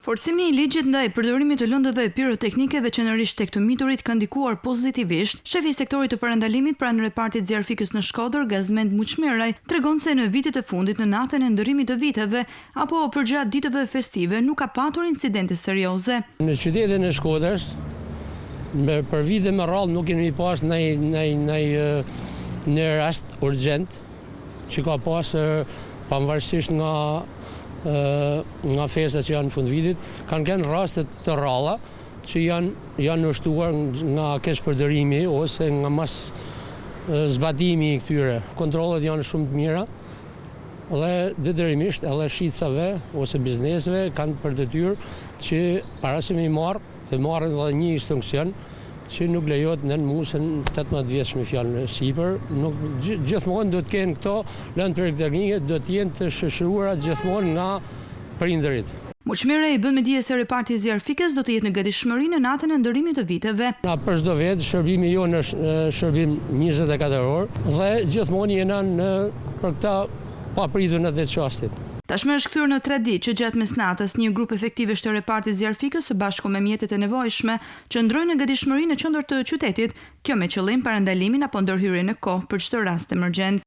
Forcimi I ligjit ndaj përdorimit të lëndëve piroteknike veçanërisht tek të miturit ka ndikuar pozitivisht. Shefi I sektorit të parandalimit pranë repartit Zjarfikës në Shkodër, Gazmend Muçmiraj, tregon se në vitet e fundit në natën e ndërimit të viteve apo përgjatë ditëve festive nuk ka patur incidente serioze. Në qytetin e Shkodrës, për vite me radhë nuk kemi pas në rast urgjent që ka pas pavarësisht nga festat që janë në fund vitit, kanë qenë raste të rralla që janë nështuar nga keqpërdorimi ose nga mas zbatimi I këtyre. Kontrollet janë shumë të mira dhe detyrimisht edhe shitësave ose bizneseve kanë për detyrë që para se me I marrë, të marrin edhe një instruksion që nuk lejohet në musën 18 vjeç me fjalë sipër, gjithmonë do të kenë këto lëndë piroteknike, do të jenë të shoqëruara gjithmonë nga prindërit. Muçmiraj I bën me dije se reparti I Zjarfikës do të jetë në gatishmëri në natën e ndërimit të viteve. Për çdo vit shërbimi jonë është shërbim 24 orë dhe gjithmonë jena për këta papritur në atë çastit. Tashmë është kthyer në traditë që gjatë mesnatës një grup efektivesh të repartit Zjarfikës së bashku me mjetet e nevojshme qëndrojnë në gatishmëri në qendër të qytetit, kjo me qëllim parandalimin apo ndërhyrjen në kohë për çdo rast emergjent.